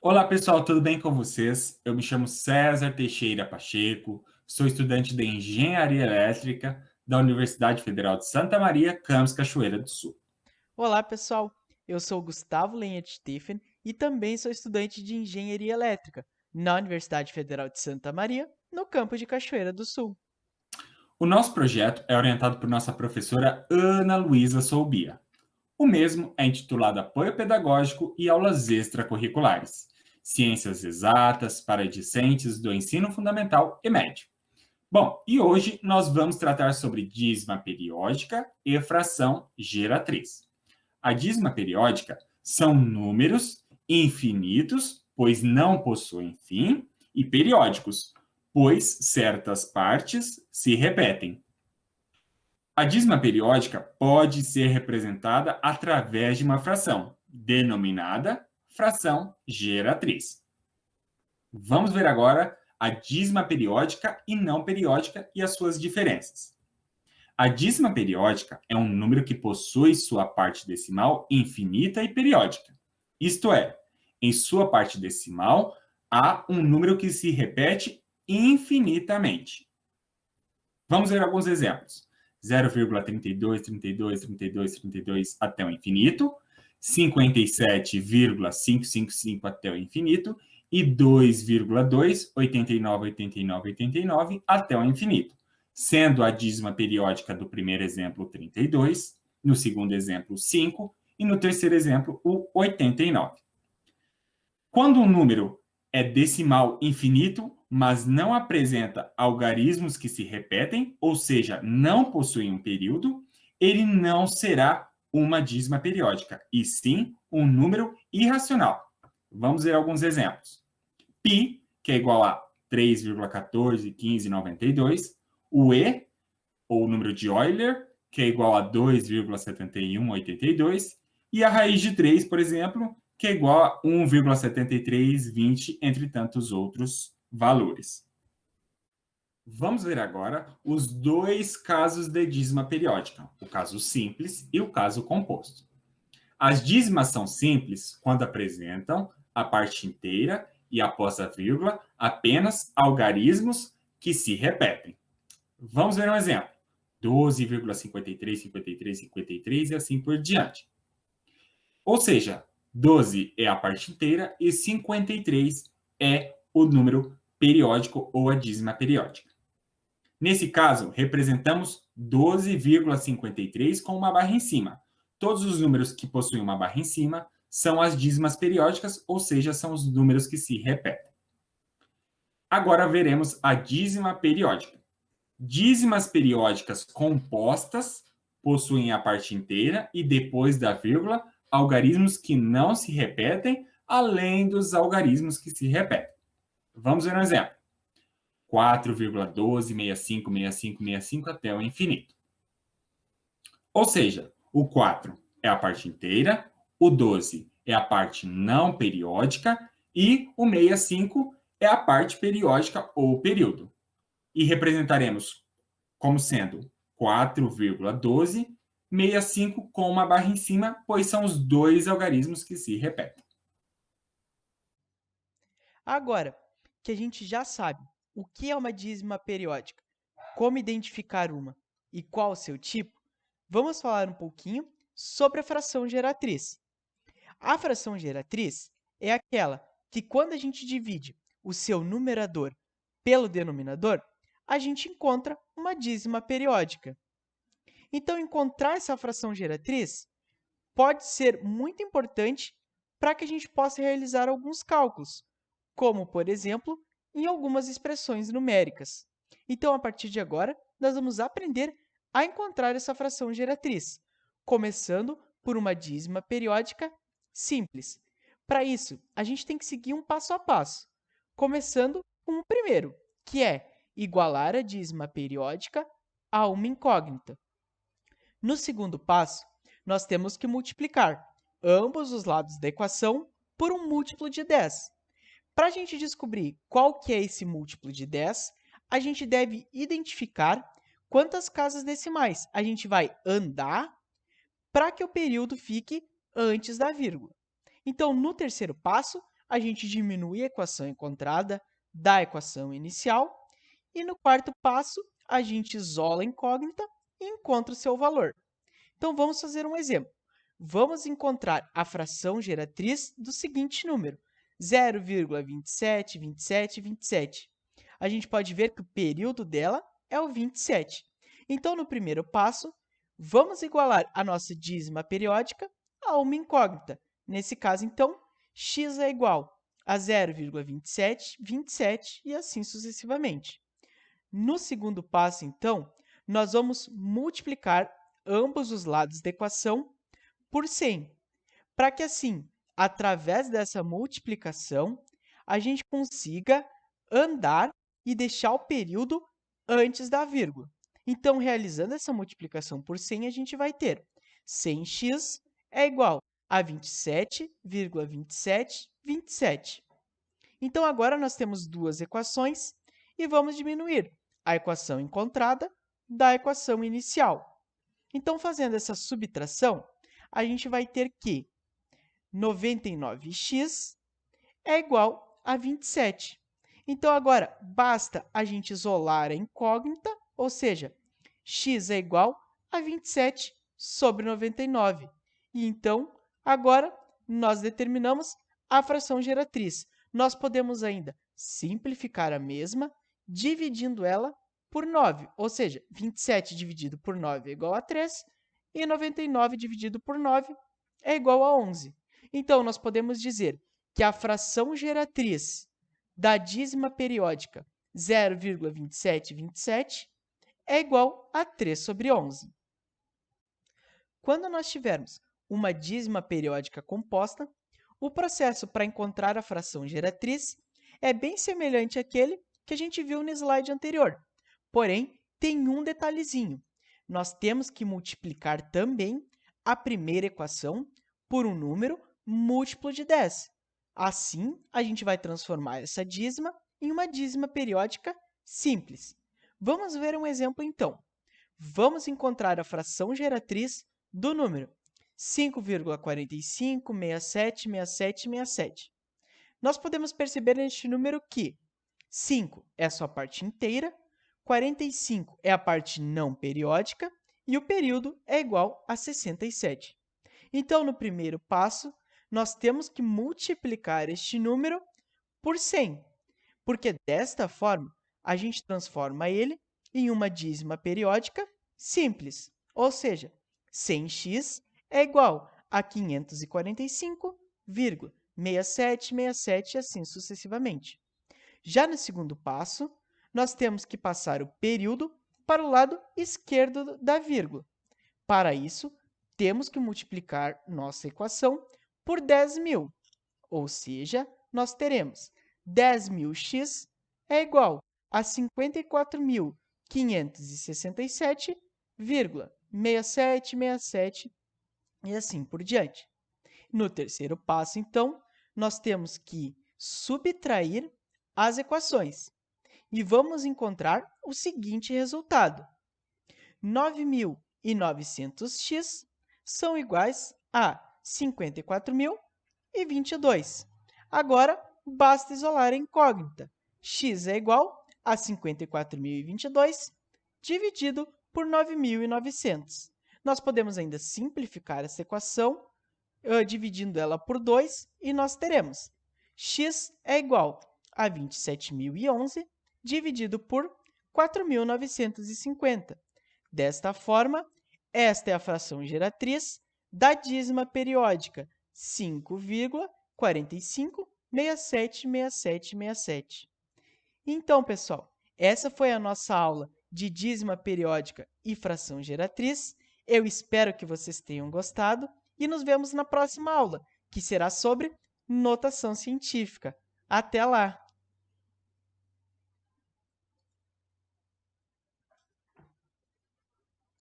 Olá, pessoal, tudo bem com vocês? Eu me chamo César Teixeira Pacheco, sou estudante de Engenharia Elétrica da Universidade Federal de Santa Maria, campus Cachoeira do Sul. Olá, pessoal. Eu sou Gustavo Lenha de Stephen e também sou estudante de Engenharia Elétrica na Universidade Federal de Santa Maria, no campus de Cachoeira do Sul. O nosso projeto é orientado por nossa professora Ana Luísa Soubia. O mesmo é intitulado Apoio Pedagógico e Aulas Extracurriculares, Ciências Exatas para Discentes do Ensino Fundamental e Médio. Bom, e hoje nós vamos tratar sobre dízima periódica e fração geratriz. A dízima periódica são números infinitos, pois não possuem fim, e periódicos, pois certas partes se repetem. A dízima periódica pode ser representada através de uma fração, denominada fração geratriz. Vamos ver agora a dízima periódica e não periódica e as suas diferenças. A dízima periódica é um número que possui sua parte decimal infinita e periódica. Isto é, em sua parte decimal, há um número que se repete infinitamente. Vamos ver alguns exemplos. 0,32, 32, 32, 32 até o infinito, 57,555 até o infinito e 2,2, 89, 89, 89 até o infinito, sendo a dízima periódica do primeiro exemplo 32, no segundo exemplo 5 e no terceiro exemplo o 89. Quando um número é decimal infinito, mas não apresenta algarismos que se repetem, ou seja, não possui um período, ele não será uma dízima periódica, e sim um número irracional. Vamos ver alguns exemplos. Π, que é igual a 3,141592, o E, ou o número de Euler, que é igual a 2,7182, e a raiz de 3, por exemplo, que é igual a 1,7320, entre tantos outros valores. Vamos ver agora os dois casos de dízima periódica, o caso simples e o caso composto. As dízimas são simples quando apresentam a parte inteira e, após a vírgula, apenas algarismos que se repetem. Vamos ver um exemplo. 12,53, 53, 53 e assim por diante. Ou seja, 12 é a parte inteira e 53 é o número periódico ou a dízima periódica. Nesse caso, representamos 12,53 com uma barra em cima. Todos os números que possuem uma barra em cima são as dízimas periódicas, ou seja, são os números que se repetem. Agora veremos a dízima periódica. Dízimas periódicas compostas possuem a parte inteira e, depois da vírgula, algarismos que não se repetem, além dos algarismos que se repetem. Vamos ver um exemplo. 4,12656565 até o infinito. Ou seja, o 4 é a parte inteira, o 12 é a parte não periódica e o 65 é a parte periódica ou período. E representaremos como sendo 4,1265 com uma barra em cima, pois são os dois algarismos que se repetem. Agora que a gente já sabe o que é uma dízima periódica, como identificar uma e qual o seu tipo, vamos falar um pouquinho sobre a fração geratriz. A fração geratriz é aquela que, quando a gente divide o seu numerador pelo denominador, a gente encontra uma dízima periódica. Então, encontrar essa fração geratriz pode ser muito importante para que a gente possa realizar alguns cálculos, como, por exemplo, em algumas expressões numéricas. Então, a partir de agora, nós vamos aprender a encontrar essa fração geratriz, começando por uma dízima periódica simples. Para isso, a gente tem que seguir um passo a passo, começando com o primeiro, que é igualar a dízima periódica a uma incógnita. No segundo passo, nós temos que multiplicar ambos os lados da equação por um múltiplo de 10. Para a gente descobrir qual que é esse múltiplo de 10, a gente deve identificar quantas casas decimais a gente vai andar para que o período fique antes da vírgula. Então, no terceiro passo, a gente diminui a equação encontrada da equação inicial. E no quarto passo, a gente isola a incógnita e encontra o seu valor. Então, vamos fazer um exemplo. Vamos encontrar a fração geratriz do seguinte número, 0,272727. A gente pode ver que o período dela é o 27. Então, no primeiro passo, vamos igualar a nossa dízima periódica a uma incógnita. Nesse caso, então, x é igual a 0,2727 e assim sucessivamente. No segundo passo, então, nós vamos multiplicar ambos os lados da equação por 100, para que assim, através dessa multiplicação, a gente consiga andar e deixar o período antes da vírgula. Então, realizando essa multiplicação por 100, a gente vai ter 100x é igual a 27,2727. Então, agora nós temos duas equações e vamos diminuir a equação encontrada da equação inicial. Então, fazendo essa subtração, a gente vai ter que 99x é igual a 27. Então, agora, basta a gente isolar a incógnita, ou seja, x é igual a 27 sobre 99. E, então, agora, nós determinamos a fração geratriz. Nós podemos ainda simplificar a mesma, dividindo ela por 9, ou seja, 27 dividido por 9 é igual a 3, e 99 dividido por 9 é igual a 11. Então, nós podemos dizer que a fração geratriz da dízima periódica 0,2727 é igual a 3 sobre 11. Quando nós tivermos uma dízima periódica composta, o processo para encontrar a fração geratriz é bem semelhante àquele que a gente viu no slide anterior. Porém, tem um detalhezinho. Nós temos que multiplicar também a primeira equação por um número múltiplo de 10. Assim, a gente vai transformar essa dízima em uma dízima periódica simples. Vamos ver um exemplo, então. Vamos encontrar a fração geratriz do número 5,45676767. Nós podemos perceber neste número que 5 é a sua parte inteira, 45 é a parte não periódica e o período é igual a 67. Então, no primeiro passo, nós temos que multiplicar este número por 100, porque desta forma a gente transforma ele em uma dízima periódica simples, ou seja, 100x é igual a 545,6767 e assim sucessivamente. Já no segundo passo, nós temos que passar o período para o lado esquerdo da vírgula. Para isso, temos que multiplicar nossa equação por 10.000, ou seja, nós teremos 10.000x é igual a 54.567,6767 e assim por diante. No terceiro passo, então, nós temos que subtrair as equações e vamos encontrar o seguinte resultado. 9.900x são iguais a 54.022. Agora, basta isolar a incógnita. X é igual a 54.022 dividido por 9.900. Nós podemos ainda simplificar essa equação, dividindo ela por 2, e nós teremos x é igual a 27.011 dividido por 4.950. Desta forma, esta é a fração geratriz da dízima periódica 5,45676767. Então, pessoal, essa foi a nossa aula de dízima periódica e fração geratriz. Eu espero que vocês tenham gostado e nos vemos na próxima aula, que será sobre notação científica. Até lá!